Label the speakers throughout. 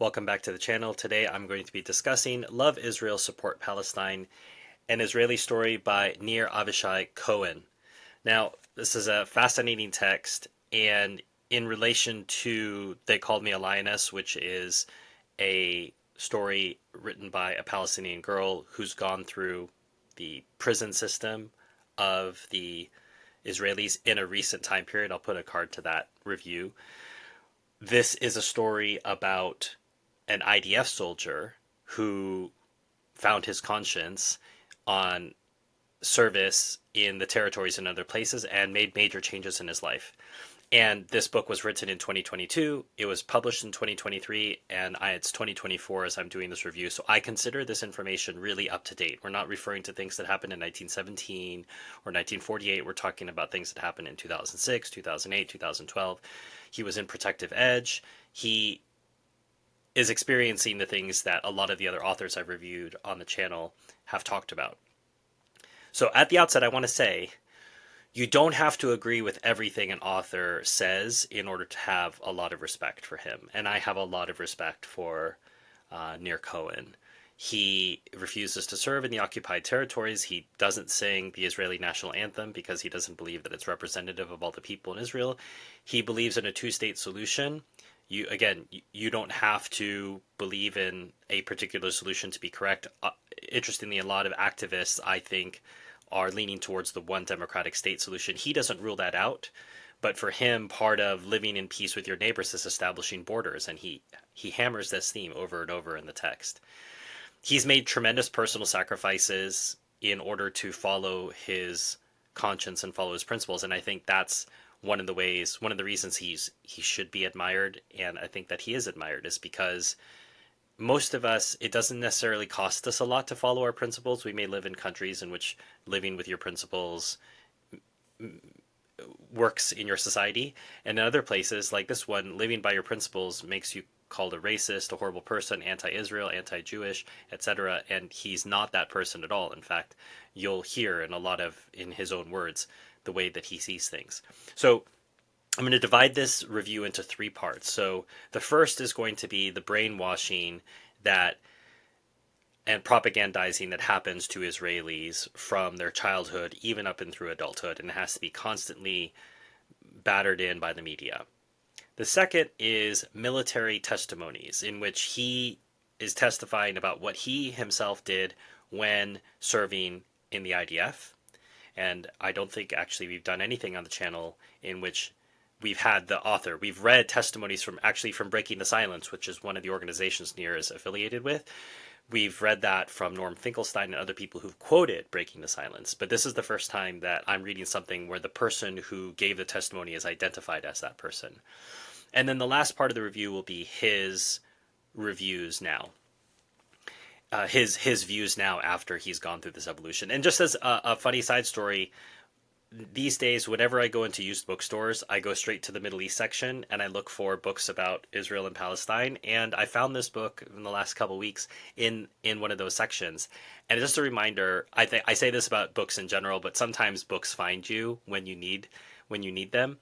Speaker 1: Welcome back to the channel. Today I'm going to be discussing Love Israel, Support Palestine, an Israeli story by Nir Avishai Cohen. Now, this is a fascinating text, and in relation to They Called Me a Lioness, which is a story written by a Palestinian girl who's gone through the prison system of the Israelis in a recent time period. I'll put a card to that review. This is a story about an IDF soldier who found his conscience on service in the territories and other places and made major changes in his life. And this book was written in 2022. It was published in 2023, and it's 2024 as I'm doing this review. So I consider this information really up to date. We're not referring to things that happened in 1917 or 1948. We're talking about things that happened in 2006, 2008, 2012. He was in Protective Edge. He is experiencing the things that a lot of the other authors I've reviewed on the channel have talked about. So at the outset, I want to say you don't have to agree with everything an author says in order to have a lot of respect for him. And I have a lot of respect for Nir Cohen. He refuses to serve in the occupied territories. He doesn't sing the Israeli national anthem because he doesn't believe that it's representative of all the people in Israel. He believes in a two-state solution. You don't have to believe in a particular solution to be correct. Interestingly, a lot of activists, I think, are leaning towards the one democratic state solution. He doesn't rule that out, but for him, part of living in peace with your neighbors is establishing borders, and he hammers this theme over and over in the text. He's made tremendous personal sacrifices in order to follow his conscience and follow his principles, and I think that's one of the reasons he should be admired, and I think that he is admired, is because most of us, it doesn't necessarily cost us a lot to follow our principles. We may live in countries in which living with your principles works in your society, and in other places like this one, living by your principles makes you called a racist, a horrible person, anti-Israel, anti-Jewish, etc. And he's not that person at all. In fact, you'll hear in his own words, the way that he sees things. So I'm going to divide this review into three parts. So the first is going to be the brainwashing that and propagandizing that happens to Israelis from their childhood, even up and through adulthood, and it has to be constantly battered in by the media. The second is military testimonies, in which he is testifying about what he himself did when serving in the IDF. And I don't think actually we've done anything on the channel in which we've had the author. We've read testimonies from Breaking the Silence, which is one of the organizations Nir is affiliated with. We've read that from Norm Finkelstein and other people who've quoted Breaking the Silence. But this is the first time that I'm reading something where the person who gave the testimony is identified as that person. And then the last part of the review will be his reviews now. His views now after he's gone through this evolution. And just as a funny side story, these days, whenever I go into used bookstores, I go straight to the Middle East section and I look for books about Israel and Palestine. And I found this book in the last couple of weeks in one of those sections. And just a reminder, I say this about books in general, but sometimes books find you when you need them.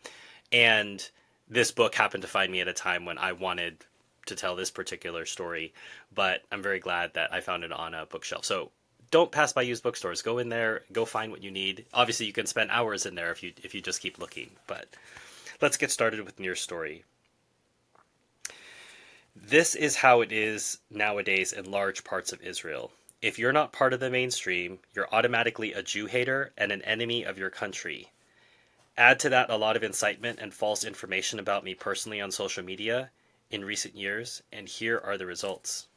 Speaker 1: And this book happened to find me at a time when I wanted to tell this particular story, but I'm very glad that I found it on a bookshelf. So don't pass by used bookstores. Go in there, go find what you need. Obviously, you can spend hours in there if you just keep looking, but let's get started with Nir's story. This is how it is nowadays in large parts of Israel. If you're not part of the mainstream, you're automatically a Jew hater and an enemy of your country. Add to that a lot of incitement and false information about me personally on social media in recent years, and here are the results.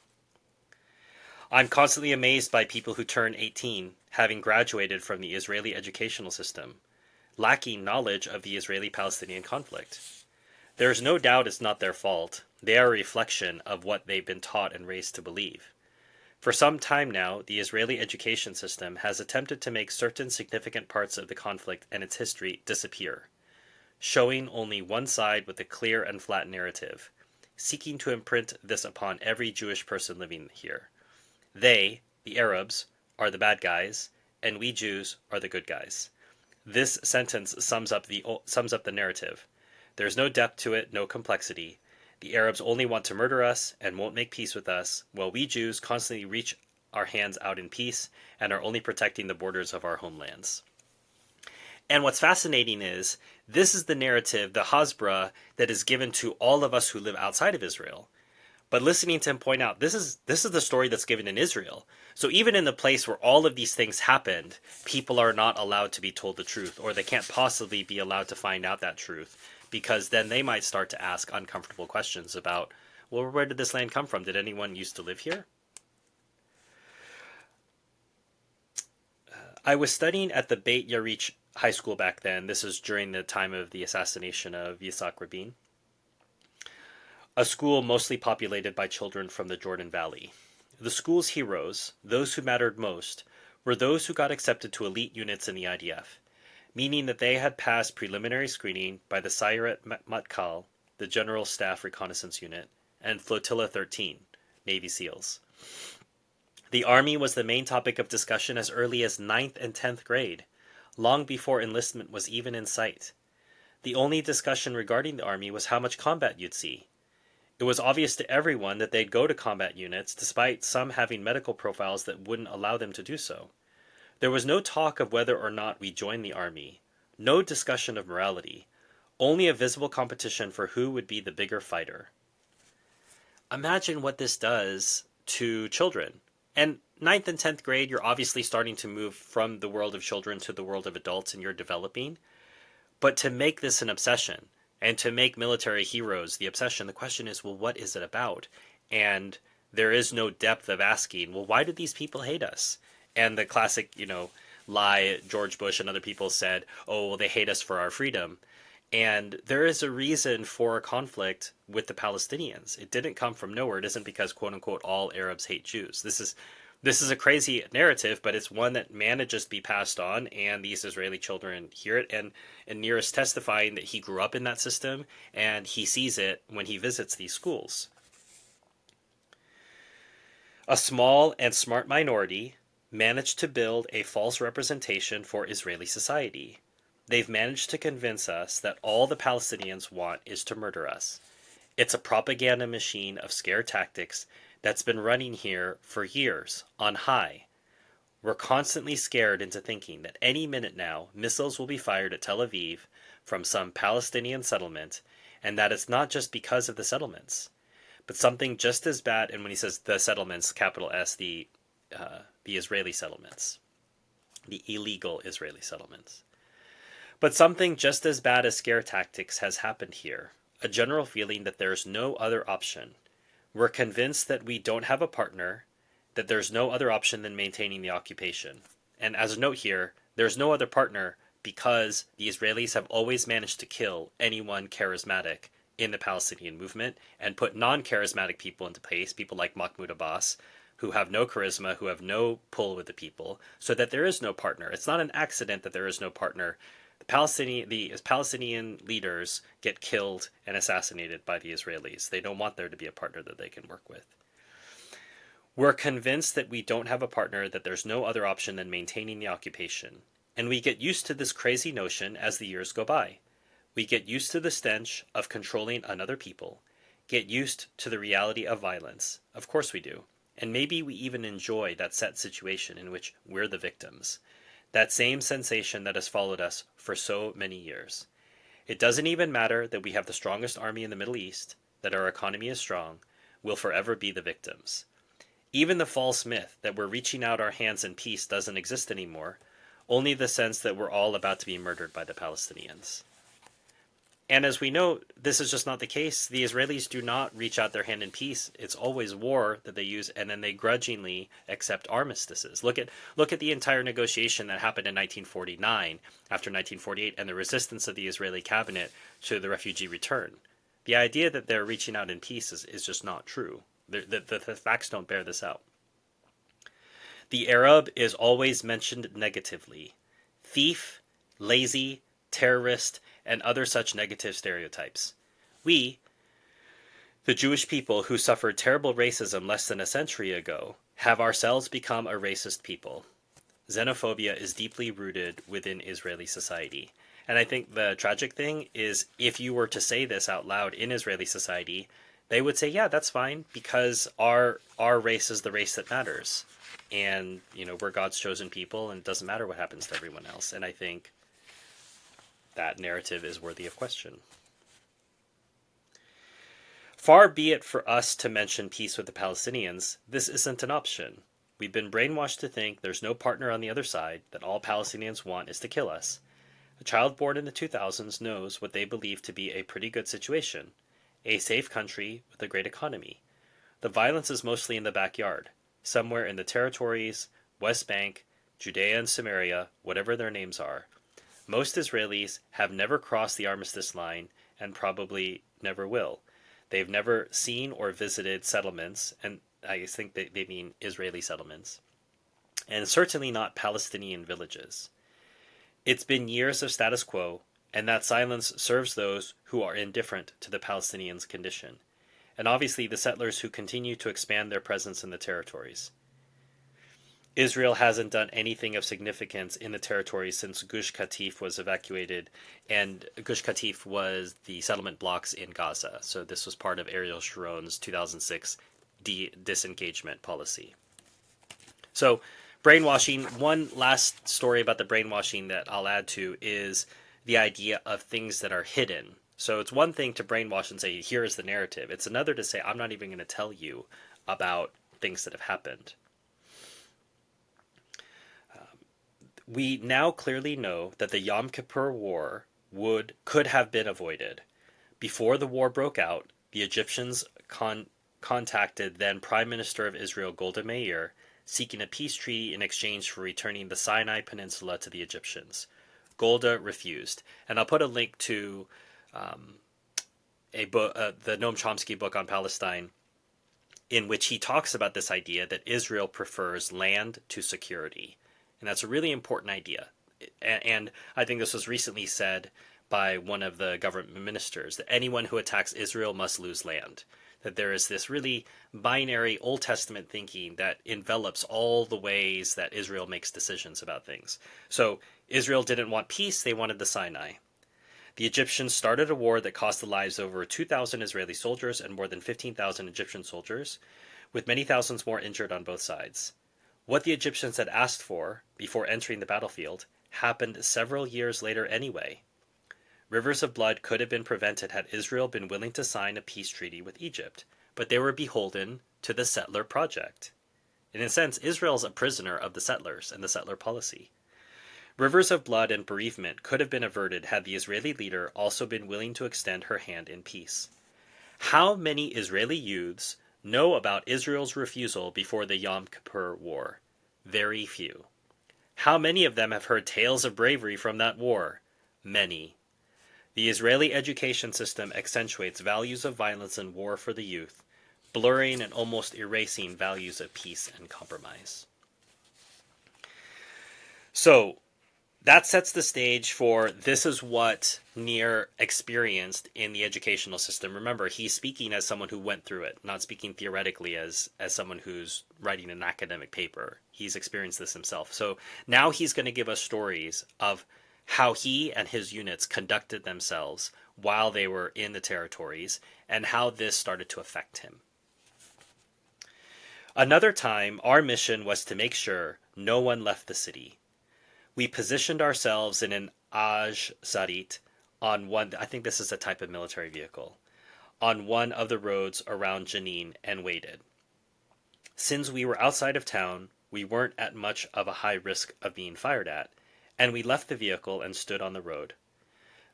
Speaker 1: I'm constantly amazed by people who turn 18, having graduated from the Israeli educational system, lacking knowledge of the Israeli-Palestinian conflict. There's no doubt it's not their fault. They are a reflection of what they've been taught and raised to believe. For some time now, the Israeli education system has attempted to make certain significant parts of the conflict and its history disappear, showing only one side with a clear and flat narrative, seeking to imprint this upon every Jewish person living here. They, the Arabs, are the bad guys, and we Jews are the good guys. This sentence sums up the narrative. There's no depth to it, no complexity. The Arabs only want to murder us and won't make peace with us, while we Jews constantly reach our hands out in peace and are only protecting the borders of our homelands. And what's fascinating is this is the narrative, the Hasbra, that is given to all of us who live outside of Israel. But listening to him point out, this is the story that's given in Israel. So even in the place where all of these things happened, people are not allowed to be told the truth, or they can't possibly be allowed to find out that truth, because then they might start to ask uncomfortable questions about, well, where did this land come from? Did anyone used to live here? I was studying at the Beit Yarich High School back then. This is during the time of the assassination of Yitzhak Rabin, a school mostly populated by children from the Jordan Valley. The school's heroes, those who mattered most, were those who got accepted to elite units in the IDF, meaning that they had passed preliminary screening by the Sayeret Matkal, the General Staff Reconnaissance Unit, and Flotilla 13, Navy SEALs. The Army was the main topic of discussion as early as 9th and 10th grade, long before enlistment was even in sight. The only discussion regarding the Army was how much combat you'd see. It was obvious to everyone that they'd go to combat units, despite some having medical profiles that wouldn't allow them to do so. There was no talk of whether or not we joined the Army, no discussion of morality, only a visible competition for who would be the bigger fighter. Imagine what this does to children. And 9th and 10th grade, you're obviously starting to move from the world of children to the world of adults, and you're developing. But to make this an obsession, and to make military heroes the obsession, the question is, well, what is it about? And there is no depth of asking, well, why did these people hate us? And the classic, lie George Bush and other people said, oh, well, they hate us for our freedom. And there is a reason for a conflict with the Palestinians. It didn't come from nowhere. It isn't because, quote unquote, all Arabs hate Jews. This is a crazy narrative, but it's one that manages to be passed on, and these Israeli children hear it. And Nir is testifying that he grew up in that system, and he sees it when he visits these schools. A small and smart minority managed to build a false representation for Israeli society. They've managed to convince us that all the Palestinians want is to murder us. It's a propaganda machine of scare tactics that's been running here for years, on high. We're constantly scared into thinking that any minute now, missiles will be fired at Tel Aviv from some Palestinian settlement, and that it's not just because of the settlements, but something just as bad, and when he says the settlements, capital S, the Israeli settlements, the illegal Israeli settlements. But something just as bad as scare tactics has happened here, a general feeling that there's no other option. We're convinced that we don't have a partner, that there's no other option than maintaining the occupation. And as a note here, there's no other partner because the Israelis have always managed to kill anyone charismatic in the Palestinian movement and put non-charismatic people into place, people like Mahmoud Abbas, who have no charisma, who have no pull with the people, so that there is no partner. It's not an accident that there is no partner. The Palestinian leaders get killed and assassinated by the Israelis. They don't want there to be a partner that they can work with. We're convinced that we don't have a partner, that there's no other option than maintaining the occupation. And we get used to this crazy notion as the years go by. We get used to the stench of controlling another people, get used to the reality of violence. Of course we do. And maybe we even enjoy that set situation in which we're the victims. That same sensation that has followed us for so many years. It doesn't even matter that we have the strongest army in the Middle East, that our economy is strong, we'll forever be the victims. Even the false myth that we're reaching out our hands in peace doesn't exist anymore, only the sense that we're all about to be murdered by the Palestinians. And as we know, this is just not the case. The Israelis do not reach out their hand in peace. It's always war that they use, and then they grudgingly accept armistices. Look at the entire negotiation that happened in 1949, after 1948, and the resistance of the Israeli cabinet to the refugee return. The idea that they're reaching out in peace is just not true. The facts don't bear this out. The Arab is always mentioned negatively. Thief, lazy, terrorist, and other such negative stereotypes. We, the Jewish people who suffered terrible racism less than a century ago, have ourselves become a racist people. Xenophobia is deeply rooted within Israeli society. And I think the tragic thing is, if you were to say this out loud in Israeli society, they would say, yeah, that's fine because our race is the race that matters. And, we're God's chosen people and it doesn't matter what happens to everyone else. And I think that narrative is worthy of question. Far be it for us to mention peace with the Palestinians. This isn't an option. We've been brainwashed to think there's no partner on the other side, that all Palestinians want is to kill us. A child born in the 2000s knows what they believe to be a pretty good situation. A safe country with a great economy. The violence is mostly in the backyard, somewhere in the territories, West Bank, Judea and Samaria, whatever their names are. Most Israelis have never crossed the armistice line and probably never will. They've never seen or visited settlements, and I think they mean Israeli settlements, and certainly not Palestinian villages. It's been years of status quo, and that silence serves those who are indifferent to the Palestinians' condition, and obviously the settlers who continue to expand their presence in the territories. Israel hasn't done anything of significance in the territories since Gush Katif was evacuated, and Gush Katif was the settlement blocks in Gaza. So this was part of Ariel Sharon's 2006 disengagement policy. So brainwashing, one last story about the brainwashing that I'll add to is the idea of things that are hidden. So it's one thing to brainwash and say, here is the narrative. It's another to say, I'm not even going to tell you about things that have happened. We now clearly know that the Yom Kippur War could have been avoided. Before the war broke out, the Egyptians contacted then Prime Minister of Israel Golda Meir, seeking a peace treaty in exchange for returning the Sinai Peninsula to the Egyptians. Golda refused, and I'll put a link to a book, the Noam Chomsky book on Palestine, in which he talks about this idea that Israel prefers land to security. And that's a really important idea. And I think this was recently said by one of the government ministers, that anyone who attacks Israel must lose land. That there is this really binary Old Testament thinking that envelops all the ways that Israel makes decisions about things. So Israel didn't want peace, they wanted the Sinai. The Egyptians started a war that cost the lives of over 2,000 Israeli soldiers and more than 15,000 Egyptian soldiers, with many thousands more injured on both sides. What the Egyptians had asked for, before entering the battlefield, happened several years later anyway. Rivers of blood could have been prevented had Israel been willing to sign a peace treaty with Egypt, but they were beholden to the settler project. In a sense, Israel's a prisoner of the settlers and the settler policy. Rivers of blood and bereavement could have been averted had the Israeli leader also been willing to extend her hand in peace. How many Israeli youths know about Israel's refusal before the Yom Kippur War? Very few. How many of them have heard tales of bravery from that war? Many. The Israeli education system accentuates values of violence and war for the youth, blurring and almost erasing values of peace and compromise. So, that sets the stage for this is what Nir experienced in the educational system. Remember, he's speaking as someone who went through it, not speaking theoretically as someone who's writing an academic paper. He's experienced this himself. So now he's going to give us stories of how he and his units conducted themselves while they were in the territories and how this started to affect him. Another time, our mission was to make sure no one left the city. We positioned ourselves in an Zarit on one, I think this is a type of military vehicle, on one of the roads around Jenin and waited. Since we were outside of town, we weren't at much of a high risk of being fired at, and we left the vehicle and stood on the road.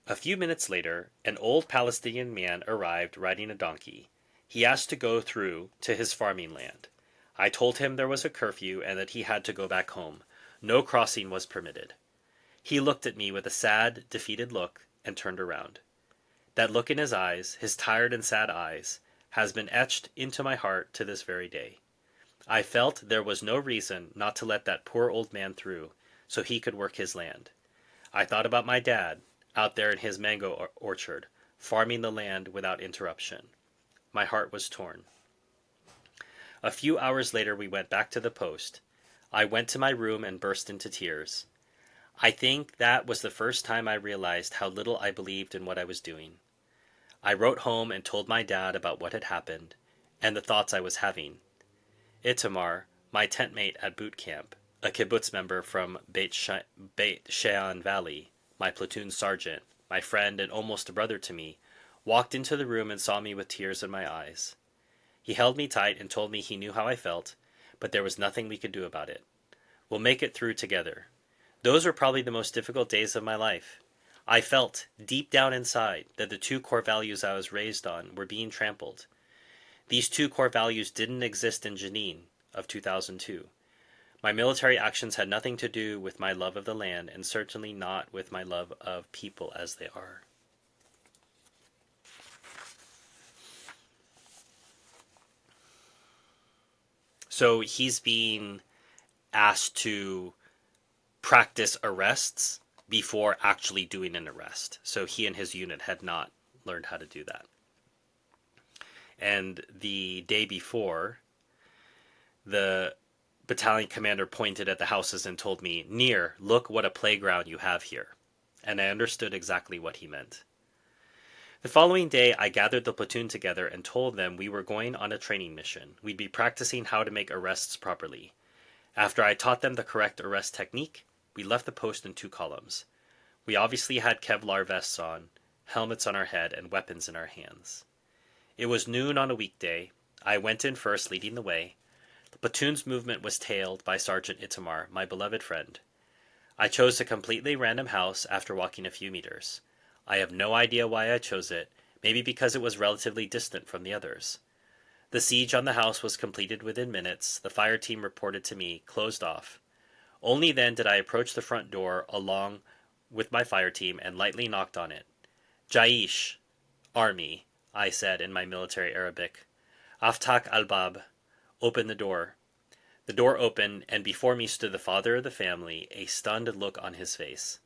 Speaker 1: A few minutes later, an old Palestinian man arrived riding a donkey. He asked to go through to his farming land. I told him there was a curfew and that he had to go back home. No crossing was permitted. He looked at me with a sad, defeated look and turned around. That look in his eyes, his tired and sad eyes, has been etched into my heart to this very day. I felt there was no reason not to let that poor old man through, so he could work his land. I thought about my dad, out there in his mango orchard, farming the land without interruption. My heart was torn. A few hours later we went back to the post. I went to my room and burst into tears. I think that was the first time I realized how little I believed in what I was doing. I wrote home and told my dad about what had happened and the thoughts I was having. Itamar, my tent mate at boot camp, a kibbutz member from Beit Shean Valley, my platoon sergeant, my friend and almost a brother to me, walked into the room and saw me with tears in my eyes. He held me tight and told me he knew how I felt, but there was nothing we could do about it. We'll make it through together. Those were probably the most difficult days of my life. I felt, deep down inside, that the two core values I was raised on were being trampled. These two core values didn't exist in Jenin of 2002. My military actions had nothing to do with my love of the land, and certainly not with my love of people as they are. So he's being asked to practice arrests before actually doing an arrest. So he and his unit had not learned how to do that. And the day before, the battalion commander pointed at the houses and told me, "Nir, look what a playground you have here." And I understood exactly what he meant. The following day, I gathered the platoon together and told them we were going on a training mission. We'd be practicing how to make arrests properly. After I taught them the correct arrest technique, we left the post in 2 columns. We obviously had Kevlar vests on, helmets on our head, and weapons in our hands. It was noon on a weekday. I went in first, leading the way. The platoon's movement was tailed by Sergeant Itamar, my beloved friend. I chose a completely random house after walking a few meters. I have no idea why I chose it, maybe because it was relatively distant from the others. The siege on the house was completed within minutes. The fire team reported to me, closed off. Only then did I approach the front door along with my fire team and lightly knocked on it. "Jaish," army, I said in my military Arabic. "Aftak al-Bab," open the door. The door opened, and before me stood the father of the family, a stunned look on his face.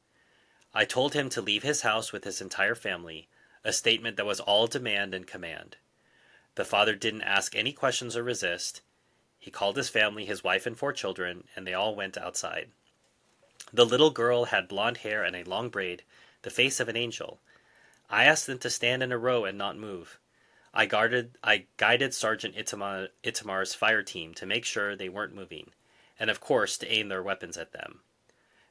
Speaker 1: I told him to leave his house with his entire family, a statement that was all demand and command. The father didn't ask any questions or resist. He called his family, his wife and 4 children, and they all went outside. The little girl had blonde hair and a long braid, the face of an angel. I asked them to stand in a row and not move. I guided Sergeant Itamar's fire team to make sure they weren't moving, and of course to aim their weapons at them.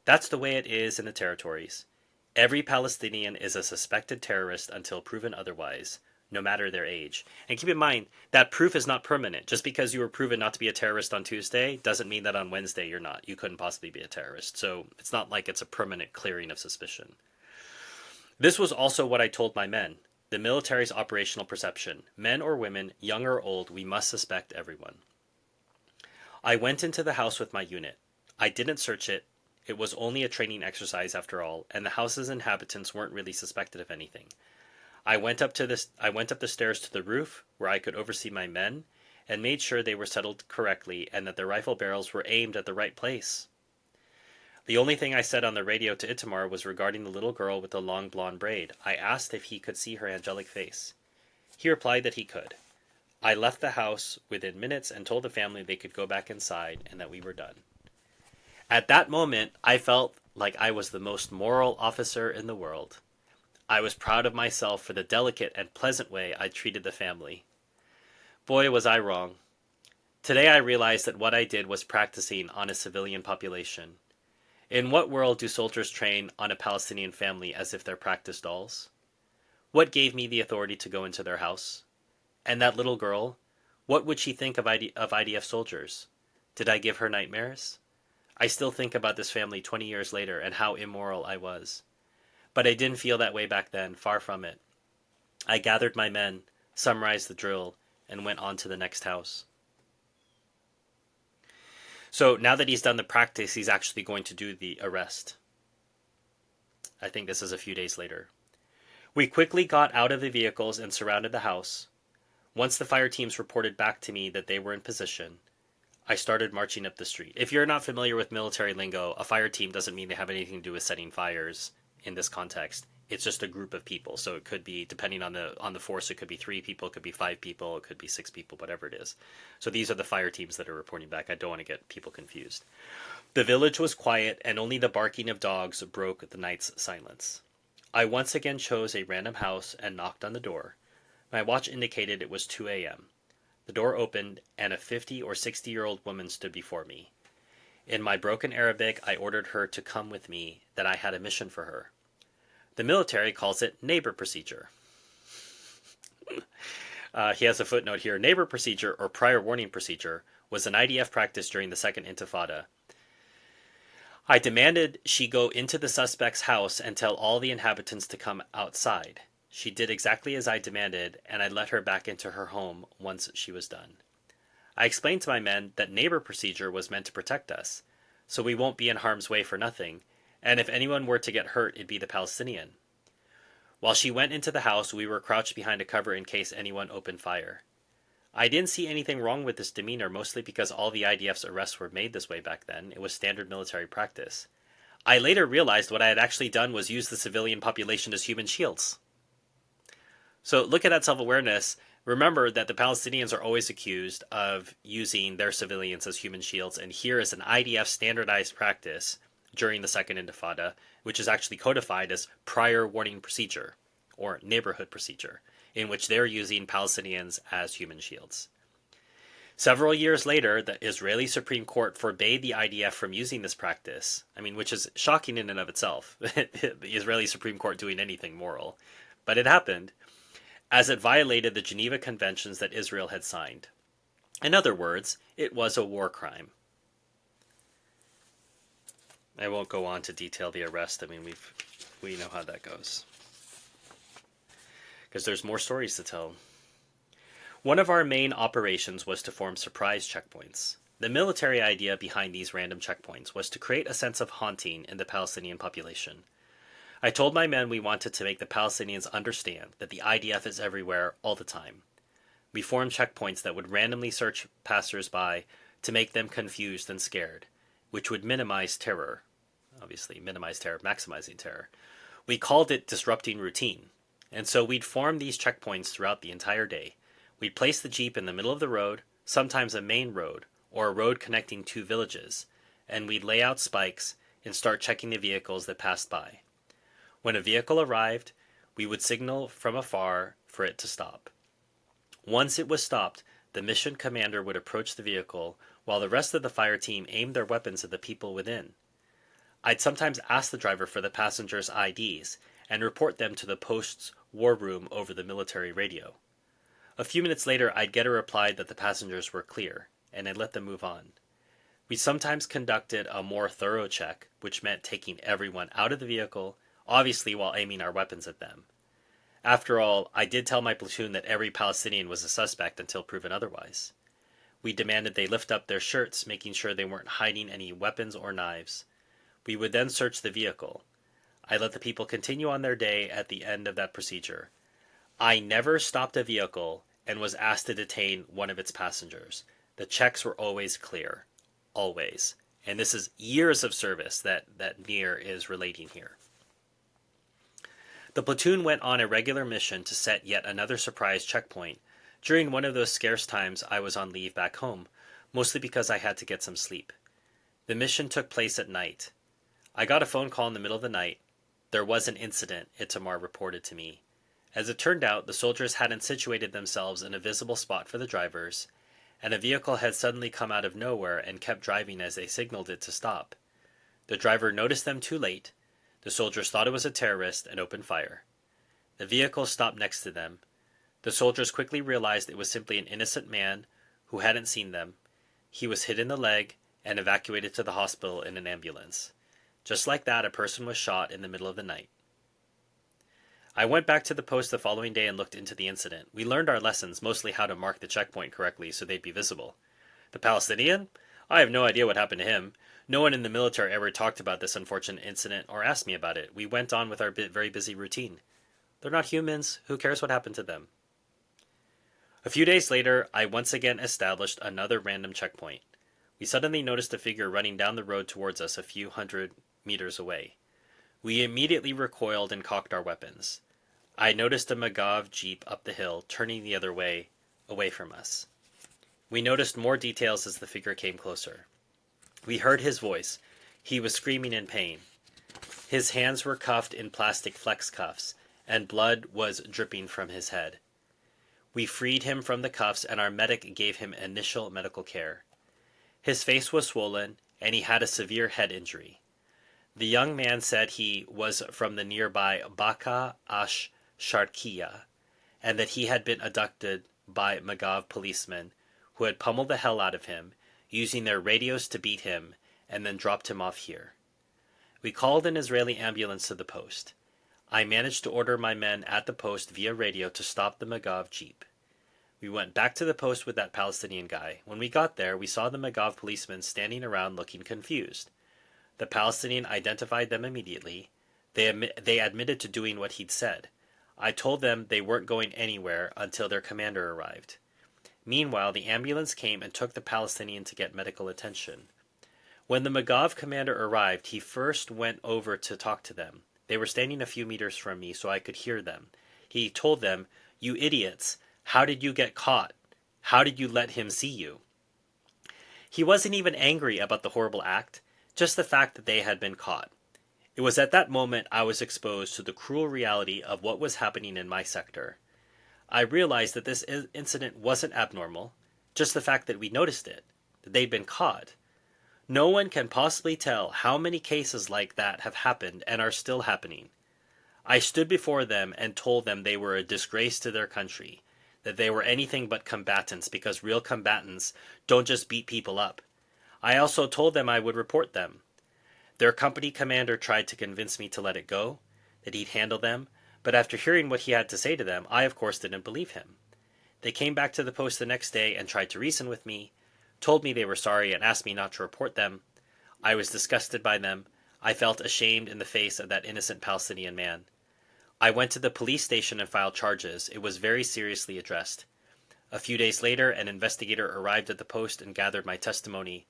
Speaker 1: That's the way it is in the territories. Every Palestinian is a suspected terrorist until proven otherwise, no matter their age. And keep in mind, that proof is not permanent. Just because you were proven not to be a terrorist on Tuesday doesn't mean that on Wednesday you're not. You couldn't possibly be a terrorist. So it's not like it's a permanent clearing of suspicion. This was also what I told my men. The military's operational perception. Men or women, young or old, we must suspect everyone. I went into the house with my unit. I didn't search it. It was only a training exercise after all, and the house's inhabitants weren't really suspected of anything. I went up the stairs to the roof, where I could oversee my men, and made sure they were settled correctly and that their rifle barrels were aimed at the right place. The only thing I said on the radio to Itamar was regarding the little girl with the long blonde braid. I asked if he could see her angelic face. He replied that he could. I left the house within minutes and told the family they could go back inside and that we were done. At that moment, I felt like I was the most moral officer in the world. I was proud of myself for the delicate and pleasant way I treated the family. Boy, was I wrong. Today I realized that what I did was practicing on a civilian population. In what world do soldiers train on a Palestinian family as if they're practice dolls? What gave me the authority to go into their house? And that little girl, what would she think of IDF soldiers? Did I give her nightmares? I still think about this family 20 years later and how immoral I was. But I didn't feel that way back then, far from it. I gathered my men, summarized the drill, and went on to the next house. So now that he's done the practice, he's actually going to do the arrest. I think this is a few days later. We quickly got out of the vehicles and surrounded the house. Once the fire teams reported back to me that they were in position, I started marching up the street. If you're not familiar with military lingo, a fire team doesn't mean they have anything to do with setting fires in this context. It's just a group of people. So it could be, depending on the force, it could be 3 people, it could be 5 people, it could be 6 people, whatever it is. So these are the fire teams that are reporting back. I don't want to get people confused. The village was quiet, and only the barking of dogs broke the night's silence. I once again chose a random house and knocked on the door. My watch indicated it was 2 a.m. The door opened, and a 50 or 60-year-old woman stood before me. In my broken Arabic, I ordered her to come with me, that I had a mission for her. The military calls it neighbor procedure. He has a footnote here. Neighbor procedure, or prior warning procedure, was an IDF practice during the Second Intifada. I demanded she go into the suspect's house and tell all the inhabitants to come outside. She did exactly as I demanded, and I let her back into her home once she was done. I explained to my men that neighbor procedure was meant to protect us, so we won't be in harm's way for nothing, and if anyone were to get hurt, it'd be the Palestinian. While she went into the house, we were crouched behind a cover in case anyone opened fire. I didn't see anything wrong with this demeanor, mostly because all the IDF's arrests were made this way back then. It was standard military practice. I later realized what I had actually done was use the civilian population as human shields. So look at that self-awareness. Remember that the Palestinians are always accused of using their civilians as human shields, and here is an IDF standardized practice during the Second Intifada, which is actually codified as prior warning procedure, or neighborhood procedure, in which they're using Palestinians as human shields. Several years later, the Israeli Supreme Court forbade the IDF from using this practice, which is shocking in and of itself, the Israeli Supreme Court doing anything moral. But it happened, as it violated the Geneva Conventions that Israel had signed. In other words, it was a war crime. I won't go on to detail the arrest. We know how that goes, because there's more stories to tell. One of our main operations was to form surprise checkpoints. The military idea behind these random checkpoints was to create a sense of haunting in the Palestinian population. I told my men we wanted to make the Palestinians understand that the IDF is everywhere all the time. We formed checkpoints that would randomly search passers-by to make them confused and scared, which would minimize terror. Obviously, minimize terror, maximizing terror. We called it disrupting routine. And so we'd form these checkpoints throughout the entire day. We'd place the Jeep in the middle of the road, sometimes a main road, or a road connecting two villages, and we'd lay out spikes and start checking the vehicles that passed by. When a vehicle arrived, we would signal from afar for it to stop. Once it was stopped, the mission commander would approach the vehicle while the rest of the fire team aimed their weapons at the people within. I'd sometimes ask the driver for the passengers' IDs and report them to the post's war room over the military radio. A few minutes later, I'd get a reply that the passengers were clear, and I'd let them move on. We sometimes conducted a more thorough check, which meant taking everyone out of the vehicle, obviously while aiming our weapons at them. After all, I did tell my platoon that every Palestinian was a suspect until proven otherwise. We demanded they lift up their shirts, making sure they weren't hiding any weapons or knives. We would then search the vehicle. I let the people continue on their day at the end of that procedure. I never stopped a vehicle and was asked to detain one of its passengers. The checks were always clear. Always. And this is years of service that Nir is relating here. The platoon went on a regular mission to set yet another surprise checkpoint during one of those scarce times I was on leave back home, mostly because I had to get some sleep. The mission took place at night. I got a phone call in the middle of the night. There was an incident, Itamar reported to me. As it turned out, the soldiers hadn't situated themselves in a visible spot for the drivers, and a vehicle had suddenly come out of nowhere and kept driving as they signaled it to stop. The driver noticed them too late. The soldiers thought it was a terrorist and opened fire. The vehicle stopped next to them. The soldiers quickly realized it was simply an innocent man who hadn't seen them. He was hit in the leg and evacuated to the hospital in an ambulance. Just like that, a person was shot in the middle of the night. I went back to the post the following day and looked into the incident. We learned our lessons, mostly how to mark the checkpoint correctly so they'd be visible. The Palestinian? I have no idea what happened to him. No one in the military ever talked about this unfortunate incident or asked me about it. We went on with our very busy routine. They're not humans. Who cares what happened to them? A few days later, I once again established another random checkpoint. We suddenly noticed a figure running down the road towards us a few hundred meters away. We immediately recoiled and cocked our weapons. I noticed a Magav jeep up the hill, turning the other way, away from us. We noticed more details as the figure came closer. We heard his voice. He was screaming in pain. His hands were cuffed in plastic flex cuffs, and blood was dripping from his head. We freed him from the cuffs, and our medic gave him initial medical care. His face was swollen, and he had a severe head injury. The young man said he was from the nearby Baka Ash Sharkiya, and that he had been abducted by Magav policemen who had pummeled the hell out of him, using their radios to beat him, and then dropped him off here. We called an Israeli ambulance to the post. I managed to order my men at the post via radio to stop the Magav jeep. We went back to the post with that Palestinian guy. When we got there, we saw the Magav policemen standing around looking confused. The Palestinian identified them immediately. They admitted to doing what he'd said. I told them they weren't going anywhere until their commander arrived. Meanwhile, the ambulance came and took the Palestinian to get medical attention. When the Magav commander arrived, he first went over to talk to them. They were standing a few meters from me, so I could hear them. He told them, "You idiots, how did you get caught? How did you let him see you?" He wasn't even angry about the horrible act, just the fact that they had been caught. It was at that moment I was exposed to the cruel reality of what was happening in my sector. I realized that this incident wasn't abnormal, just the fact that we noticed it, that they'd been caught. No one can possibly tell how many cases like that have happened and are still happening. I stood before them and told them they were a disgrace to their country, that they were anything but combatants because real combatants don't just beat people up. I also told them I would report them. Their company commander tried to convince me to let it go, that he'd handle them, but after hearing what he had to say to them, I of course didn't believe him. They came back to the post the next day and tried to reason with me, told me they were sorry and asked me not to report them. I was disgusted by them. I felt ashamed in the face of that innocent Palestinian man. I went to the police station and filed charges. It was very seriously addressed. A few days later, an investigator arrived at the post and gathered my testimony.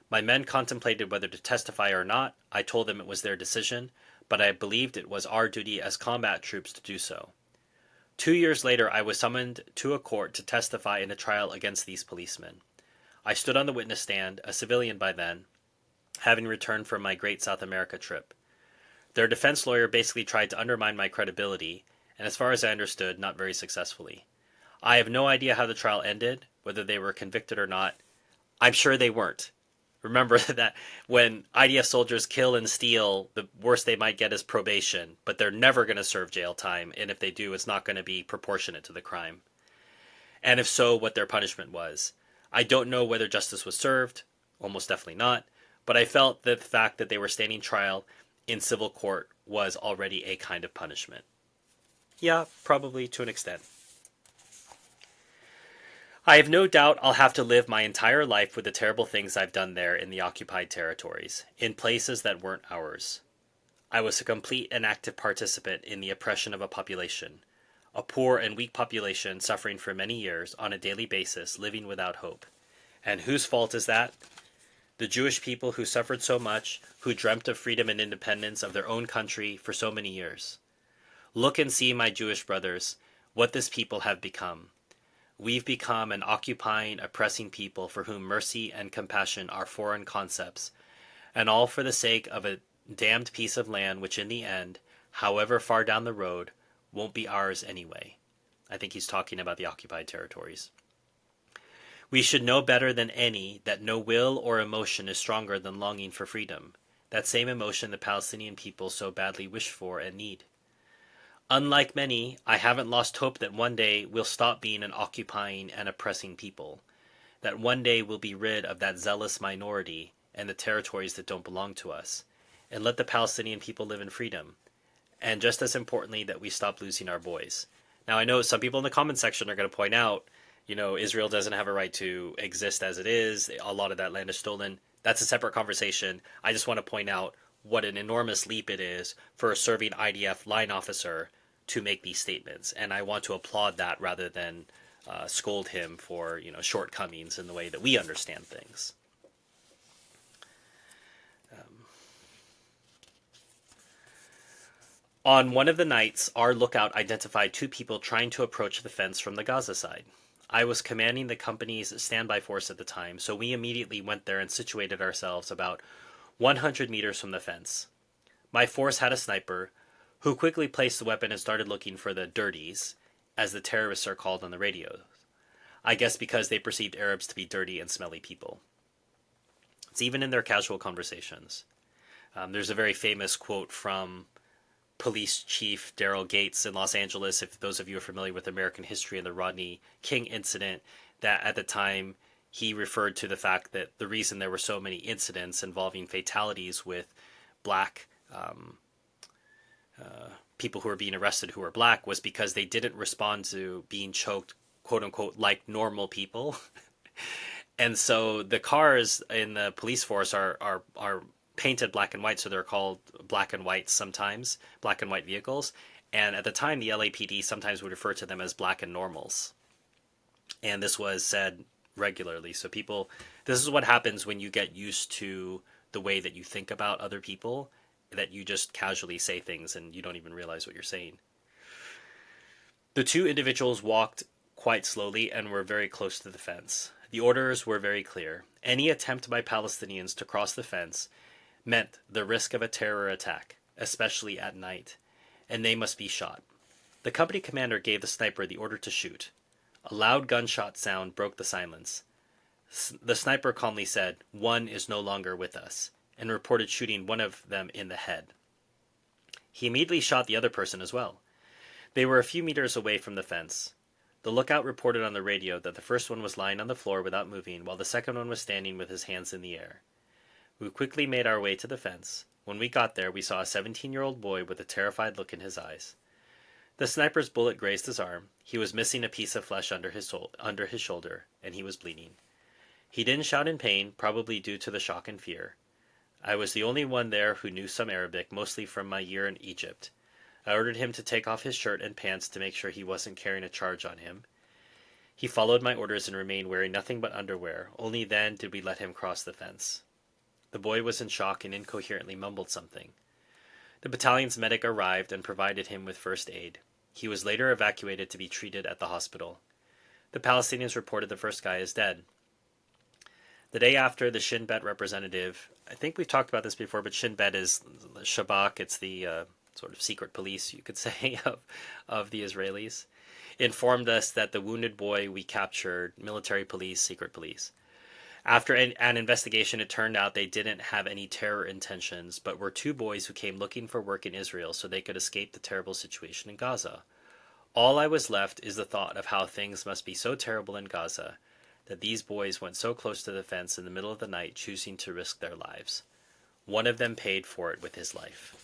Speaker 1: My men contemplated whether to testify or not. I told them it was their decision, but I believed it was our duty as combat troops to do so. 2 years later, I was summoned to a court to testify in a trial against these policemen. I stood on the witness stand, a civilian by then, having returned from my great South America trip. Their defense lawyer basically tried to undermine my credibility, and as far as I understood, not very successfully. I have no idea how the trial ended, whether they were convicted or not. I'm sure they weren't. Remember that when IDF soldiers kill and steal, the worst they might get is probation, but they're never going to serve jail time, and if they do, it's not going to be proportionate to the crime. And if so, what their punishment was. I don't know whether justice was served, almost definitely not, but I felt that the fact that they were standing trial in civil court was already a kind of punishment. Yeah, probably to an extent. I have no doubt I'll have to live my entire life with the terrible things I've done there in the occupied territories, in places that weren't ours. I was a complete and active participant in the oppression of a population, a poor and weak population suffering for many years on a daily basis, living without hope. And whose fault is that? The Jewish people who suffered so much, who dreamt of freedom and independence of their own country for so many years. Look and see, my Jewish brothers, what this people have become. We've become an occupying, oppressing people for whom mercy and compassion are foreign concepts, and all for the sake of a damned piece of land which in the end, however far down the road, won't be ours anyway. I think he's talking about the occupied territories. We should know better than any that no will or emotion is stronger than longing for freedom, that same emotion the Palestinian people so badly wish for and need. Unlike many, I haven't lost hope that one day we'll stop being an occupying and oppressing people, that one day we'll be rid of that zealous minority and the territories that don't belong to us, and let the Palestinian people live in freedom, and just as importantly, that we stop losing our boys. Now, I know some people in the comment section are going to point out, Israel doesn't have a right to exist as it is. A lot of that land is stolen. That's a separate conversation. I just want to point out what an enormous leap it is for a serving IDF line officer to make these statements. And I want to applaud that rather than scold him for, shortcomings in the way that we understand things. On one of the nights, our lookout identified 2 people trying to approach the fence from the Gaza side. I was commanding the company's standby force at the time, so we immediately went there and situated ourselves about 100 meters from the fence. My force had a sniper who quickly placed the weapon and started looking for the dirties, as the terrorists are called on the radio. I guess because they perceived Arabs to be dirty and smelly people. It's even in their casual conversations. There's a very famous quote from Police Chief Daryl Gates in Los Angeles, if those of you are familiar with American history and the Rodney King incident, that at the time he referred to the fact that the reason there were so many incidents involving fatalities with black people who were being arrested who were black was because they didn't respond to being choked, quote unquote, like normal people. And so the cars in the police force are painted black and white, so they're called black and white sometimes, black and white vehicles. And at the time, the LAPD sometimes would refer to them as black and normals. And this was said regularly. So people, this is what happens when you get used to the way that you think about other people, that you just casually say things and you don't even realize what you're saying. The two individuals walked quite slowly and were very close to the fence. The orders were very clear. Any attempt by Palestinians to cross the fence meant the risk of a terror attack, especially at night, and they must be shot. The company commander gave the sniper the order to shoot. A loud gunshot sound broke the silence. The sniper calmly said, "One is no longer with us," and reported shooting one of them in the head. He immediately shot the other person as well. They were a few meters away from the fence. The lookout reported on the radio that the first one was lying on the floor without moving, while the second one was standing with his hands in the air. We quickly made our way to the fence. When we got there, we saw a 17-year-old boy with a terrified look in his eyes. The sniper's bullet grazed his arm. He was missing a piece of flesh under his shoulder, and he was bleeding. He didn't shout in pain, probably due to the shock and fear. I was the only one there who knew some Arabic, mostly from my year in Egypt. I ordered him to take off his shirt and pants to make sure he wasn't carrying a charge on him. He followed my orders and remained wearing nothing but underwear. Only then did we let him cross the fence. The boy was in shock and incoherently mumbled something. The battalion's medic arrived and provided him with first aid. He was later evacuated to be treated at the hospital. The Palestinians reported the first guy as dead. The day after, the Shin Bet representative, I think we've talked about this before, but Shin Bet is Shabak. It's the sort of secret police, you could say, of the Israelis, informed us that the wounded boy we captured, military police, secret police. After an investigation, it turned out they didn't have any terror intentions, but were two boys who came looking for work in Israel so they could escape the terrible situation in Gaza. All I was left is the thought of how things must be so terrible in Gaza that these boys went so close to the fence in the middle of the night, choosing to risk their lives. One of them paid for it with his life.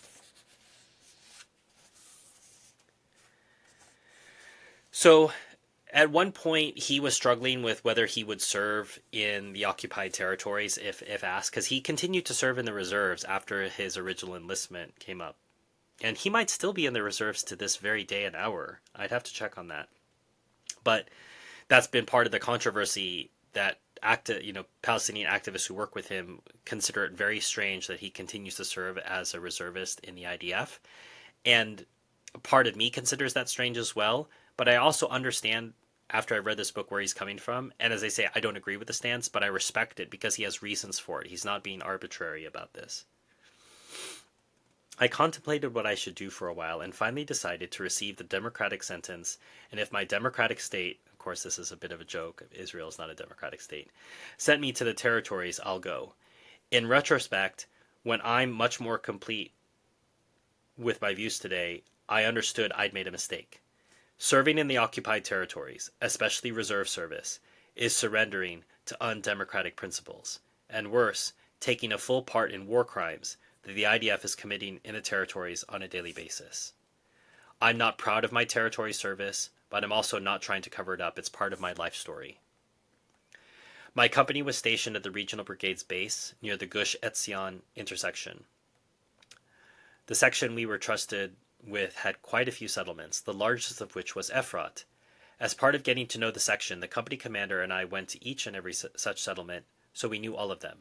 Speaker 1: So, at one point, he was struggling with whether he would serve in the occupied territories if asked, because he continued to serve in the reserves after his original enlistment came up. And he might still be in the reserves to this very day and hour. I'd have to check on that. But that's been part of the controversy that Palestinian activists who work with him consider it very strange that he continues to serve as a reservist in the IDF. And part of me considers that strange as well. But I also understand, after I read this book, where he's coming from. And as I say, I don't agree with the stance, but I respect it because he has reasons for it. He's not being arbitrary about this. I contemplated what I should do for a while and finally decided to receive the democratic sentence. And if my democratic state, of course this is a bit of a joke, Israel is not a democratic state, sent me to the territories, I'll go. In retrospect, when I'm much more complete with my views today, I understood I'd made a mistake. Serving in the occupied territories, especially reserve service, is surrendering to undemocratic principles, and worse, taking a full part in war crimes that the IDF is committing in the territories on a daily basis. I'm not proud of my territory service, but I'm also not trying to cover it up. It's part of my life story. My company was stationed at the Regional Brigade's base near the Gush Etzion intersection. The section we were trusted with had quite a few settlements, the largest of which was Efrat. As part of getting to know the section, the company commander and I went to each and every such settlement, so we knew all of them.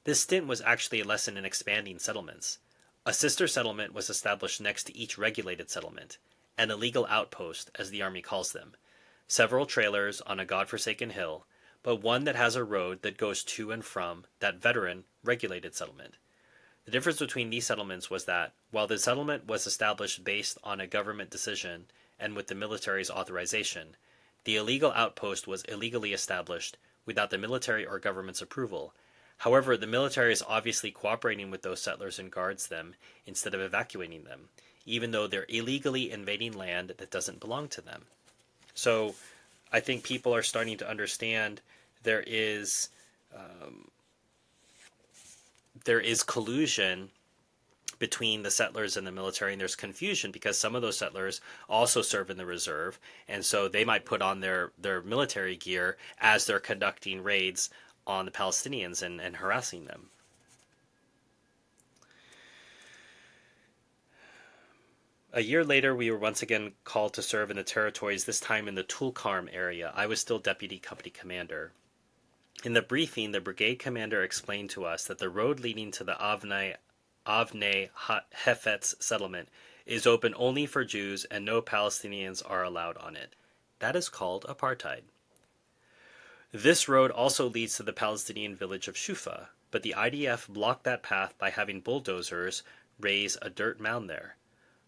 Speaker 1: This stint was actually a lesson in expanding settlements. A sister settlement was established next to each regulated settlement, an illegal outpost, as the Army calls them. Several trailers on a godforsaken hill, but one that has a road that goes to and from that veteran regulated settlement. The difference between these settlements was that, while the settlement was established based on a government decision and with the military's authorization, the illegal outpost was illegally established without the military or government's approval. However, the military is obviously cooperating with those settlers and guards them instead of evacuating them, even though they're illegally invading land that doesn't belong to them. So I think people are starting to understand there is there is collusion between the settlers and the military, and there's confusion because some of those settlers also serve in the reserve, and so they might put on their military gear as they're conducting raids on the Palestinians and harassing them. A year later, we were once again called to serve in the territories, this time in the Tulkarm area. I was still deputy company commander. In the briefing, the brigade commander explained to us that the road leading to the Avnei Hefetz settlement is open only for Jews and no Palestinians are allowed on it. That is called apartheid. This road also leads to the Palestinian village of Shufa, but the IDF blocked that path by having bulldozers raise a dirt mound there.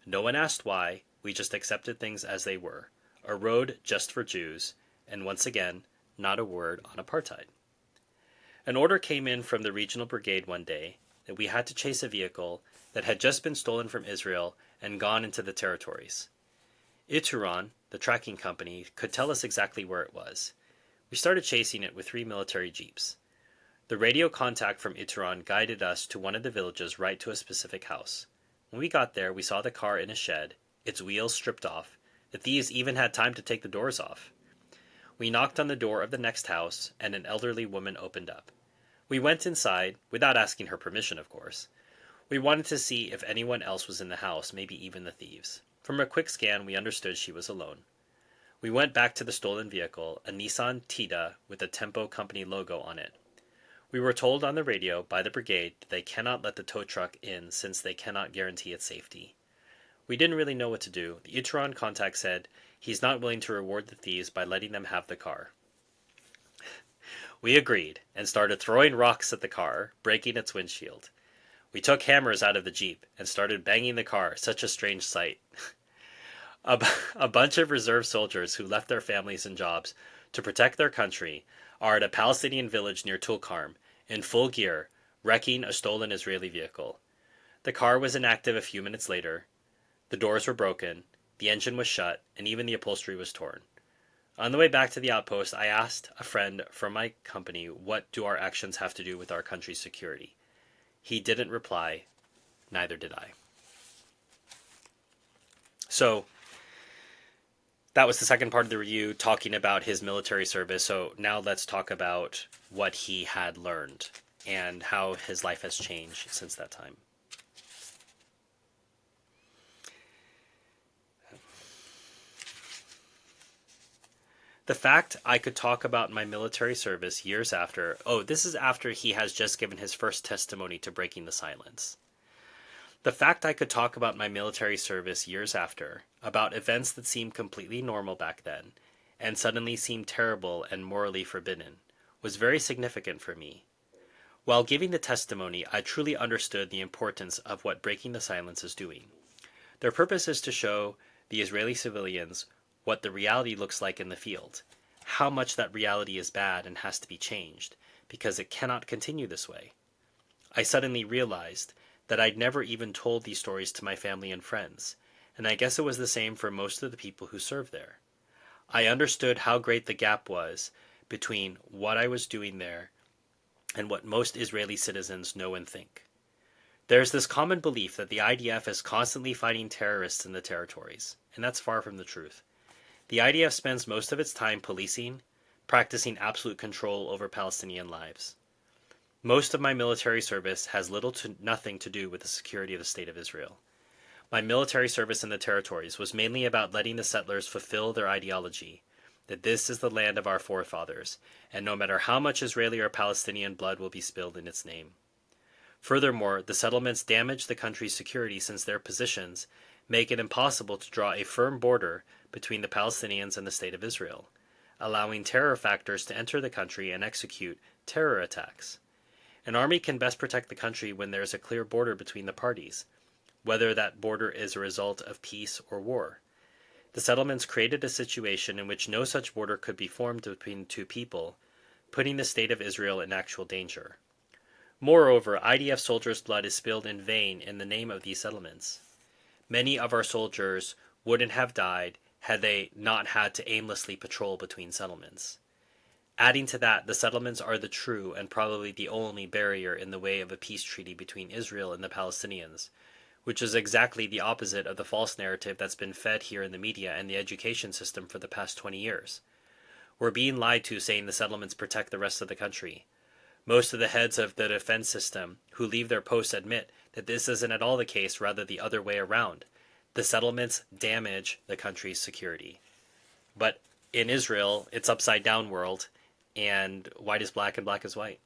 Speaker 1: No one asked why, we just accepted things as they were. A road just for Jews, and once again, not a word on apartheid. An order came in from the regional brigade one day that we had to chase a vehicle that had just been stolen from Israel and gone into the territories. Ituran, the tracking company, could tell us exactly where it was. We started chasing it with 3 military jeeps. The radio contact from Ituran guided us to one of the villages right to a specific house. When we got there, we saw the car in a shed, its wheels stripped off. The thieves even had time to take the doors off. We knocked on the door of the next house, and an elderly woman opened up. We went inside, without asking her permission, of course. We wanted to see if anyone else was in the house, maybe even the thieves. From a quick scan, we understood she was alone. We went back to the stolen vehicle, a Nissan Tida with a Tempo Company logo on it. We were told on the radio by the brigade that they cannot let the tow truck in since they cannot guarantee its safety. We didn't really know what to do. The Ituran contact said he's not willing to reward the thieves by letting them have the car. We agreed and started throwing rocks at the car, breaking its windshield. We took hammers out of the Jeep and started banging the car, such a strange sight. A bunch of reserve soldiers who left their families and jobs to protect their country are at a Palestinian village near Tulkarm, in full gear, wrecking a stolen Israeli vehicle. The car was inactive a few minutes later. The doors were broken, the engine was shut, and even the upholstery was torn. On the way back to the outpost, I asked a friend from my company, what do our actions have to do with our country's security? He didn't reply, neither did I. So, that was the second part of the review, talking about his military service. So now let's talk about what he had learned and how his life has changed since that time. The fact I could talk about my military service years after, this is after he has just given his first testimony to breaking the silence. The fact I could talk about my military service years after, about events that seemed completely normal back then, and suddenly seemed terrible and morally forbidden, was very significant for me. While giving the testimony, I truly understood the importance of what breaking the silence is doing. Their purpose is to show the Israeli civilians what the reality looks like in the field, how much that reality is bad and has to be changed, because it cannot continue this way. I suddenly realized that I'd never even told these stories to my family and friends, and I guess it was the same for most of the people who served there. I understood how great the gap was between what I was doing there and what most Israeli citizens know and think. There's this common belief that the IDF is constantly fighting terrorists in the territories, and that's far from the truth. The IDF spends most of its time policing, practicing absolute control over Palestinian lives. Most of my military service has little to nothing to do with the security of the State of Israel. My military service in the territories was mainly about letting the settlers fulfill their ideology, that this is the land of our forefathers, and no matter how much Israeli or Palestinian blood will be spilled in its name. Furthermore, the settlements damage the country's security since their positions make it impossible to draw a firm border between the Palestinians and the State of Israel, allowing terror factors to enter the country and execute terror attacks. An army can best protect the country when there is a clear border between the parties, whether that border is a result of peace or war. The settlements created a situation in which no such border could be formed between two people, putting the state of Israel in actual danger. Moreover, IDF soldiers' blood is spilled in vain in the name of these settlements. Many of our soldiers wouldn't have died had they not had to aimlessly patrol between settlements. Adding to that, the settlements are the true and probably the only barrier in the way of a peace treaty between Israel and the Palestinians, which is exactly the opposite of the false narrative that's been fed here in the media and the education system for the past 20 years. We're being lied to saying the settlements protect the rest of the country. Most of the heads of the defense system who leave their posts admit that this isn't at all the case, rather the other way around. The settlements damage the country's security. But in Israel, it's upside down world, and white is black and black is white.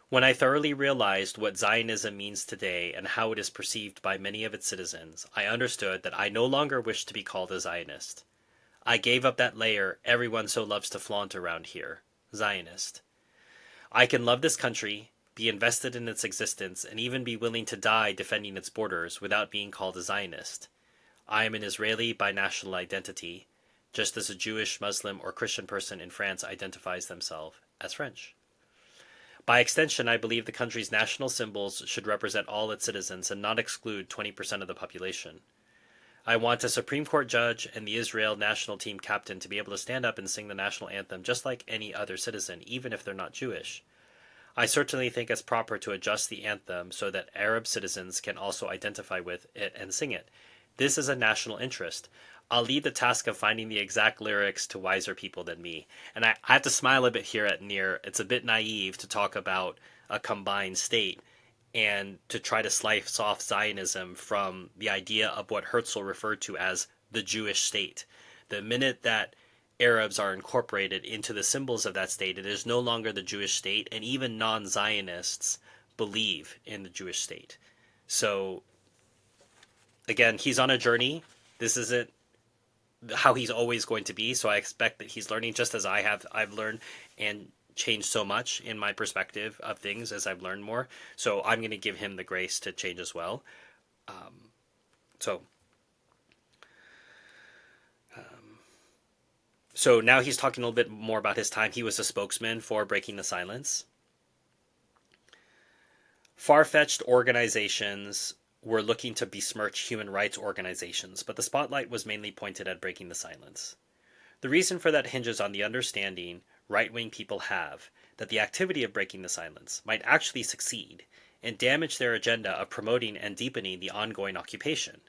Speaker 1: When I thoroughly realized what Zionism means today and how it is perceived by many of its citizens, I understood that I no longer wished to be called a Zionist. I gave up that layer everyone so loves to flaunt around here, Zionist. I can love this country, be invested in its existence, and even be willing to die defending its borders without being called a Zionist. I am an Israeli by national identity, just as a Jewish, Muslim, or Christian person in France identifies themselves as French. By extension, I believe the country's national symbols should represent all its citizens and not exclude 20% of the population. I want a Supreme Court judge and the Israel national team captain to be able to stand up and sing the national anthem just like any other citizen, even if they're not Jewish. I certainly think it's proper to adjust the anthem so that Arab citizens can also identify with it and sing it. This is a national interest. I'll leave the task of finding the exact lyrics to wiser people than me. And I have to smile a bit here at Nir. It's a bit naive to talk about a combined state and to try to slice off Zionism from the idea of what Herzl referred to as the Jewish state. The minute that Arabs are incorporated into the symbols of that state, it is no longer the Jewish state, and even non-Zionists believe in the Jewish state. So, again, he's on a journey. This isn't how he's always going to be, so I expect that he's learning just as I've learned and changed so much in my perspective of things as I've learned more. So I'm going to give him the grace to change as well. So now he's talking a little bit more about his time. He was a spokesman for Breaking the Silence. Far-fetched organizations were looking to besmirch human rights organizations, but the spotlight was mainly pointed at Breaking the Silence. The reason for that hinges on the understanding right-wing people have that the activity of Breaking the Silence might actually succeed and damage their agenda of promoting and deepening the ongoing occupation.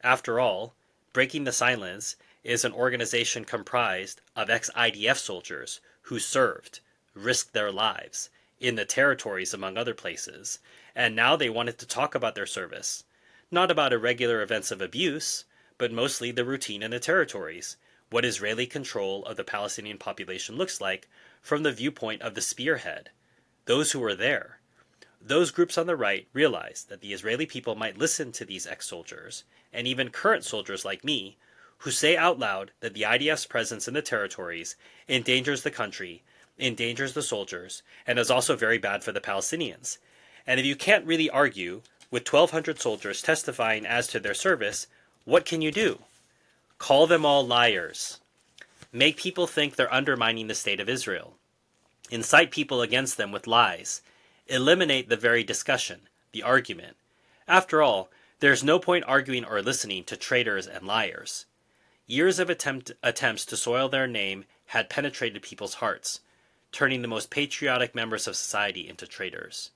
Speaker 1: After all, Breaking the Silence is an organization comprised of ex-IDF soldiers who served, risked their lives, in the territories among other places, and now they wanted to talk about their service, not about irregular events of abuse, but mostly the routine in the territories, what Israeli control of the Palestinian population looks like from the viewpoint of the spearhead, those who were there. Those groups on the right realized that the Israeli people might listen to these ex-soldiers, and even current soldiers like me, who say out loud that the IDF's presence in the territories endangers the country, endangers the soldiers, and is also very bad for the Palestinians. And if you can't really argue with 1,200 soldiers testifying as to their service, what can you do? Call them all liars. Make people think they're undermining the state of Israel. Incite people against them with lies. Eliminate the very discussion, the argument. After all, there's no point arguing or listening to traitors and liars. Years of attempts to soil their name had penetrated people's hearts, turning the most patriotic members of society into traitors.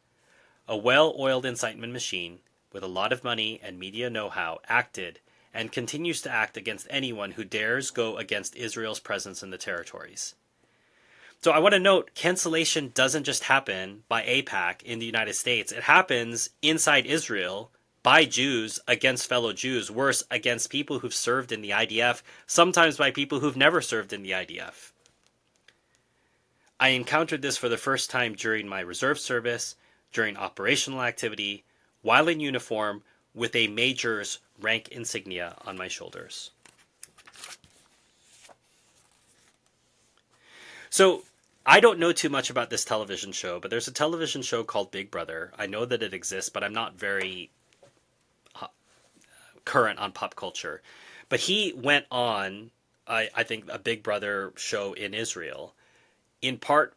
Speaker 1: A well-oiled incitement machine, with a lot of money and media know-how, acted and continues to act against anyone who dares go against Israel's presence in the territories. So I want to note, cancellation doesn't just happen by AIPAC in the United States. It happens inside Israel by Jews against fellow Jews, worse, against people who've served in the IDF, sometimes by people who've never served in the IDF. I encountered this for the first time during my reserve service, during operational activity, while in uniform, with a major's rank insignia on my shoulders. So I don't know too much about this television show, but there's a television show called Big Brother. I know that it exists, but I'm not very current on pop culture. But he went on, I think, a Big Brother show in Israel, in part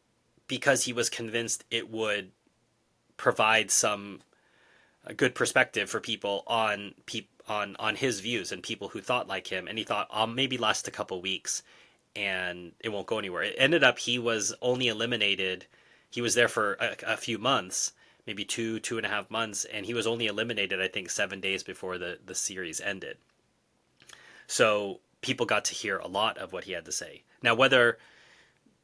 Speaker 1: because he was convinced it would provide some a good perspective for people on on his views and people who thought like him. And he thought, I'll maybe last a couple weeks and it won't go anywhere. It ended up he was only eliminated. He was there for a few months, maybe 2.5 months, and he was only eliminated, I think, 7 days before the series ended. So people got to hear a lot of what he had to say. Now, whether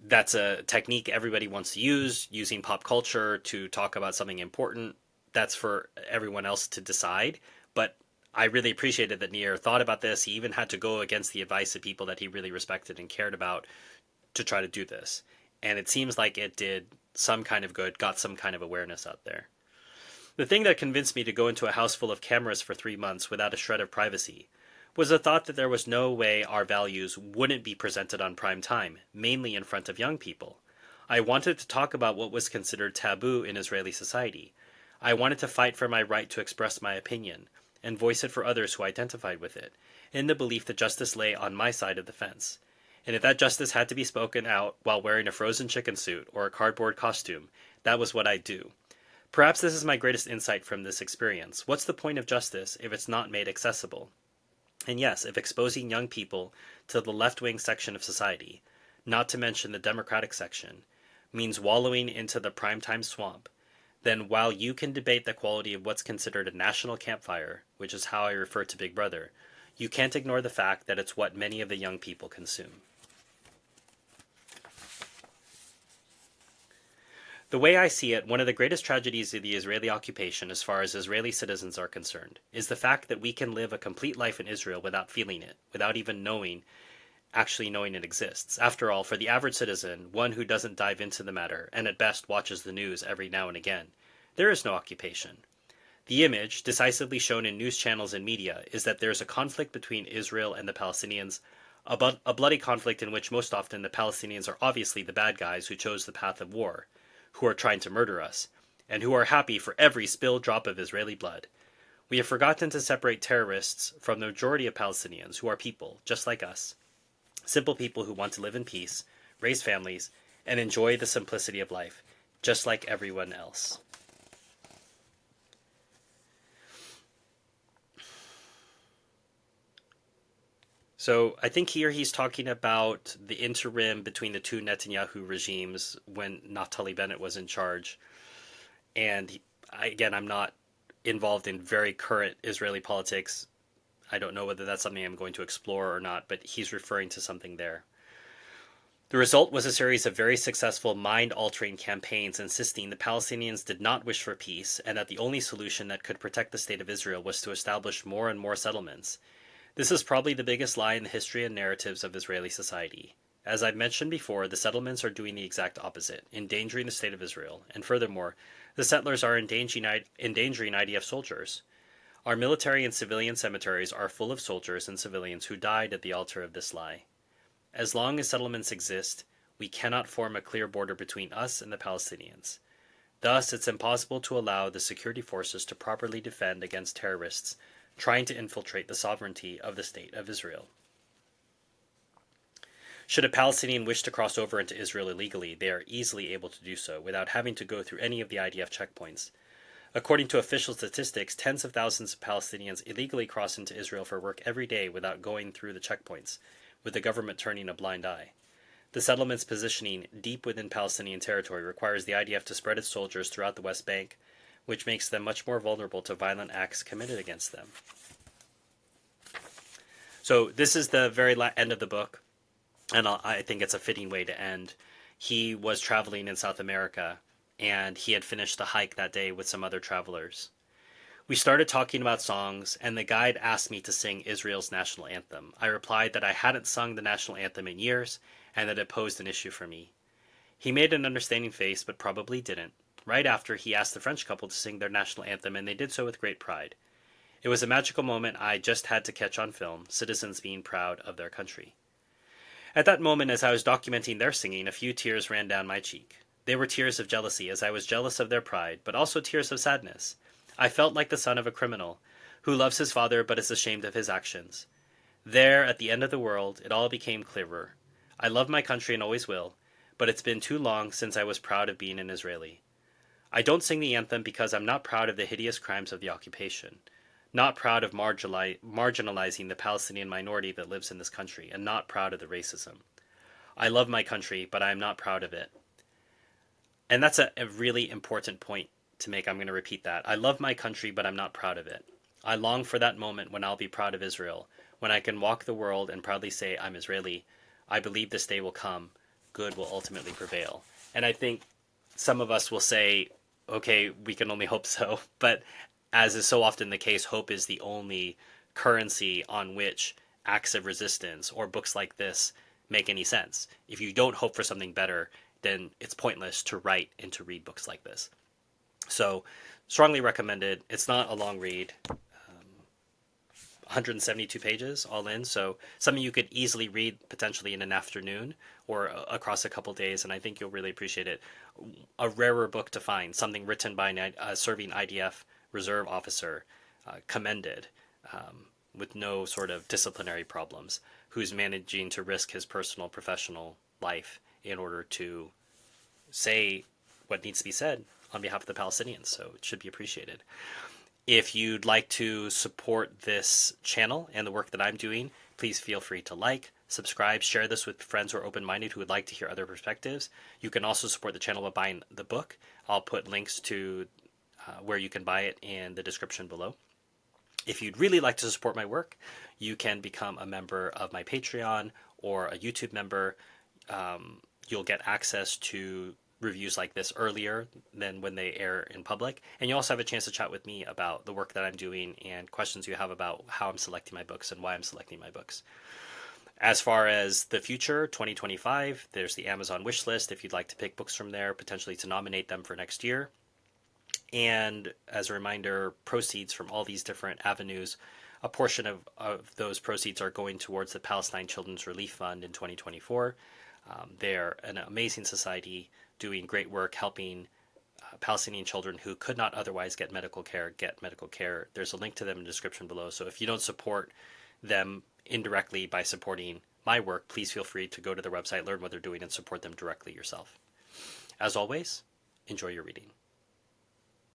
Speaker 1: that's a technique everybody wants to use, using pop culture to talk about something important, that's for everyone else to decide. But I really appreciated that Nir thought about this. He even had to go against the advice of people that he really respected and cared about to try to do this. And it seems like it did some kind of good, got some kind of awareness out there. The thing that convinced me to go into a house full of cameras for 3 months without a shred of privacy was the thought that there was no way our values wouldn't be presented on prime time, mainly in front of young people. I wanted to talk about what was considered taboo in Israeli society. I wanted to fight for my right to express my opinion and voice it for others who identified with it, in the belief that justice lay on my side of the fence. And if that justice had to be spoken out while wearing a frozen chicken suit or a cardboard costume, that was what I'd do. Perhaps this is my greatest insight from this experience. What's the point of justice if it's not made accessible? And yes, if exposing young people to the left-wing section of society, not to mention the democratic section, means wallowing into the primetime swamp, then while you can debate the quality of what's considered a national campfire, which is how I refer to Big Brother, you can't ignore the fact that it's what many of the young people consume. The way I see it, one of the greatest tragedies of the Israeli occupation, as far as Israeli citizens are concerned, is the fact that we can live a complete life in Israel without feeling it, without even actually knowing it exists. After all, for the average citizen, one who doesn't dive into the matter, and at best watches the news every now and again, there is no occupation. The image, decisively shown in news channels and media, is that there is a conflict between Israel and the Palestinians, a bloody conflict in which most often the Palestinians are obviously the bad guys who chose the path of war, who are trying to murder us, and who are happy for every spilled drop of Israeli blood. We have forgotten to separate terrorists from the majority of Palestinians who are people, just like us. Simple people who want to live in peace, raise families, and enjoy the simplicity of life, just like everyone else. So I think here he's talking about the interim between the two Netanyahu regimes when Naftali Bennett was in charge. And again, I'm not involved in very current Israeli politics. I don't know whether that's something I'm going to explore or not, but he's referring to something there. The result was a series of very successful mind-altering campaigns insisting the Palestinians did not wish for peace and that the only solution that could protect the state of Israel was to establish more and more settlements. This is probably the biggest lie in the history and narratives of Israeli society. As I've mentioned before, the settlements are doing the exact opposite, endangering the state of Israel, and furthermore, the settlers are endangering IDF soldiers. Our military and civilian cemeteries are full of soldiers and civilians who died at the altar of this lie. As long as settlements exist, we cannot form a clear border between us and the Palestinians. Thus, it's impossible to allow the security forces to properly defend against terrorists trying to infiltrate the sovereignty of the state of Israel. Should a Palestinian wish to cross over into Israel illegally, they are easily able to do so without having to go through any of the IDF checkpoints. According to official statistics, tens of thousands of Palestinians illegally cross into Israel for work every day without going through the checkpoints, with the government turning a blind eye. The settlement's positioning deep within Palestinian territory requires the IDF to spread its soldiers throughout the West Bank, which makes them much more vulnerable to violent acts committed against them. So this is the very end of the book, and I think it's a fitting way to end. He was traveling in South America, and he had finished the hike that day with some other travelers. We started talking about songs, and the guide asked me to sing Israel's national anthem. I replied that I hadn't sung the national anthem in years, and that it posed an issue for me. He made an understanding face, but probably didn't. Right after, he asked the French couple to sing their national anthem, and they did so with great pride. It was a magical moment I just had to catch on film, citizens being proud of their country. At that moment, as I was documenting their singing, a few tears ran down my cheek. They were tears of jealousy, as I was jealous of their pride, but also tears of sadness. I felt like the son of a criminal, who loves his father but is ashamed of his actions. There, at the end of the world, it all became clearer. I love my country and always will, but it's been too long since I was proud of being an Israeli. I don't sing the anthem because I'm not proud of the hideous crimes of the occupation, not proud of marginalizing the Palestinian minority that lives in this country, and not proud of the racism. I love my country, but I am not proud of it. And that's a really important point to make. I'm going to repeat that. I love my country, but I'm not proud of it. I long for that moment when I'll be proud of Israel, when I can walk the world and proudly say, I'm Israeli. I believe this day will come. Good will ultimately prevail. And I think some of us will say, okay, we can only hope so. But as is so often the case, hope is the only currency on which acts of resistance or books like this make any sense. If you don't hope for something better, then it's pointless to write and to read books like this. So, strongly recommended. It's not a long read. 172 pages all in, so something you could easily read potentially in an afternoon or across a couple days, and I think you'll really appreciate it. A rarer book to find, something written by a serving IDF reserve officer, commended, with no sort of disciplinary problems, who's managing to risk his personal professional life in order to say what needs to be said on behalf of the Palestinians, so it should be appreciated. If you'd like to support this channel and the work that I'm doing, please feel free to like, subscribe, share this with friends who are open-minded who would like to hear other perspectives. You can also support the channel by buying the book. I'll put links to where you can buy it in the description below. If you'd really like to support my work, you can become a member of my Patreon or a YouTube member. You'll get access to reviews like this earlier than when they air in public, and you also have a chance to chat with me about the work that I'm doing and questions you have about how I'm selecting my books and why I'm selecting my books. As far as the future, 2025, there's the Amazon wish list if you'd like to pick books from there, potentially to nominate them for next year. And as a reminder, proceeds from all these different avenues, a portion of those proceeds are going towards the Palestine Children's Relief Fund in 2024. They're an amazing society doing great work helping Palestinian children who could not otherwise get medical care get medical care. There's a link to them in the description below. So if you don't support them indirectly by supporting my work, please feel free to go to their website, learn what they're doing, and support them directly yourself. As always, enjoy your reading.